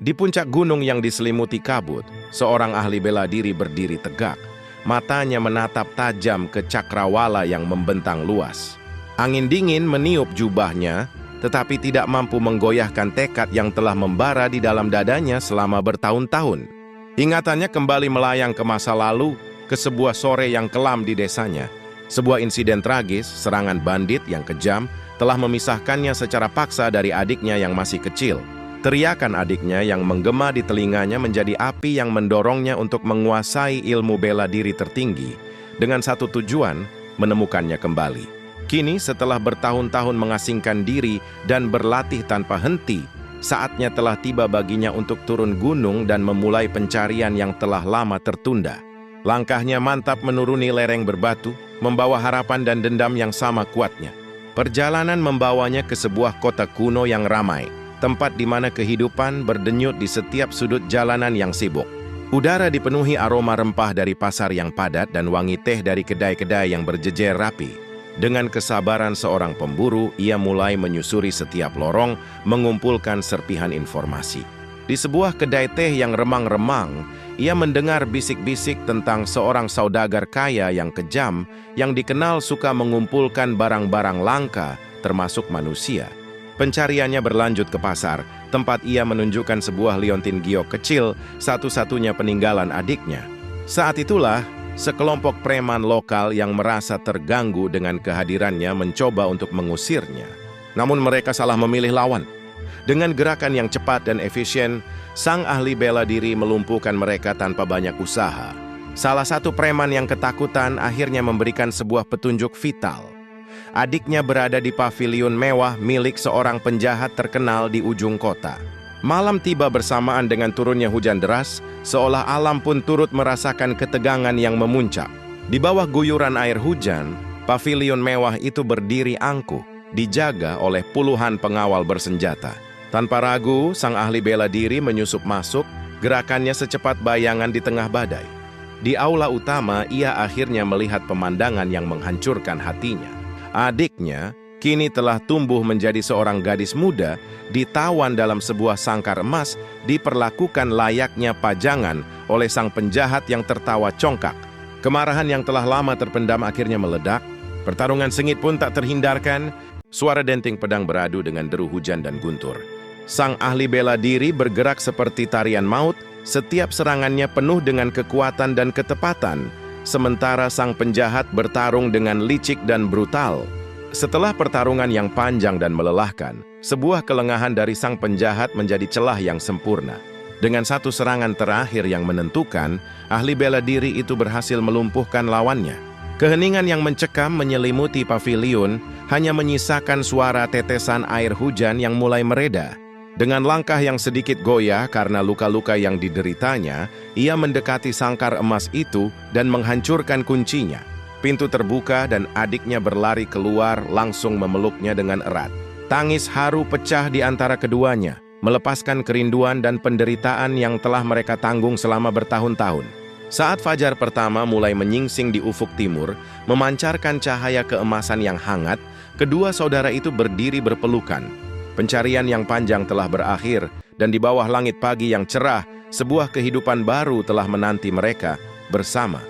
Di puncak gunung yang diselimuti kabut, seorang ahli bela diri berdiri tegak. Matanya menatap tajam ke cakrawala yang membentang luas. Angin dingin meniup jubahnya, tetapi tidak mampu menggoyahkan tekad yang telah membara di dalam dadanya selama bertahun-tahun. Ingatannya kembali melayang ke masa lalu, ke sebuah sore yang kelam di desanya. Sebuah insiden tragis, serangan bandit yang kejam, telah memisahkannya secara paksa dari adiknya yang masih kecil. Teriakan adiknya yang menggema di telinganya menjadi api yang mendorongnya untuk menguasai ilmu bela diri tertinggi, dengan satu tujuan, menemukannya kembali. Kini setelah bertahun-tahun mengasingkan diri dan berlatih tanpa henti, saatnya telah tiba baginya untuk turun gunung dan memulai pencarian yang telah lama tertunda. Langkahnya mantap menuruni lereng berbatu, membawa harapan dan dendam yang sama kuatnya. Perjalanan membawanya ke sebuah kota kuno yang ramai, tempat di mana kehidupan berdenyut di setiap sudut jalanan yang sibuk. Udara dipenuhi aroma rempah dari pasar yang padat dan wangi teh dari kedai-kedai yang berjejer rapi. Dengan kesabaran seorang pemburu, ia mulai menyusuri setiap lorong, mengumpulkan serpihan informasi. Di sebuah kedai teh yang remang-remang, ia mendengar bisik-bisik tentang seorang saudagar kaya yang kejam, yang dikenal suka mengumpulkan barang-barang langka, termasuk manusia. Pencariannya berlanjut ke pasar, tempat ia menunjukkan sebuah liontin giok kecil, satu-satunya peninggalan adiknya. Saat itulah, sekelompok preman lokal yang merasa terganggu dengan kehadirannya mencoba untuk mengusirnya. Namun mereka salah memilih lawan. Dengan gerakan yang cepat dan efisien, sang ahli bela diri melumpuhkan mereka tanpa banyak usaha. Salah satu preman yang ketakutan akhirnya memberikan sebuah petunjuk vital. Adiknya berada di paviliun mewah milik seorang penjahat terkenal di ujung kota. Malam tiba bersamaan dengan turunnya hujan deras, seolah alam pun turut merasakan ketegangan yang memuncak. Di bawah guyuran air hujan, paviliun mewah itu berdiri angkuh, dijaga oleh puluhan pengawal bersenjata. Tanpa ragu, sang ahli bela diri menyusup masuk, gerakannya secepat bayangan di tengah badai. Di aula utama, ia akhirnya melihat pemandangan yang menghancurkan hatinya. Adiknya kini telah tumbuh menjadi seorang gadis muda, ditawan dalam sebuah sangkar emas, diperlakukan layaknya pajangan oleh sang penjahat yang tertawa congkak. Kemarahan yang telah lama terpendam akhirnya meledak. Pertarungan sengit pun tak terhindarkan. Suara denting pedang beradu dengan deru hujan dan guntur. Sang ahli bela diri bergerak seperti tarian maut, setiap serangannya penuh dengan kekuatan dan ketepatan. Sementara sang penjahat bertarung dengan licik dan brutal. Setelah pertarungan yang panjang dan melelahkan, sebuah kelengahan dari sang penjahat menjadi celah yang sempurna. Dengan satu serangan terakhir yang menentukan, ahli bela diri itu berhasil melumpuhkan lawannya. Keheningan yang mencekam menyelimuti paviliun, hanya menyisakan suara tetesan air hujan yang mulai mereda. Dengan langkah yang sedikit goyah karena luka-luka yang dideritanya, ia mendekati sangkar emas itu dan menghancurkan kuncinya. Pintu terbuka dan adiknya berlari keluar langsung memeluknya dengan erat. Tangis haru pecah di antara keduanya, melepaskan kerinduan dan penderitaan yang telah mereka tanggung selama bertahun-tahun. Saat fajar pertama mulai menyingsing di ufuk timur, memancarkan cahaya keemasan yang hangat, kedua saudara itu berdiri berpelukan. Pencarian yang panjang telah berakhir, dan di bawah langit pagi yang cerah, sebuah kehidupan baru telah menanti mereka bersama.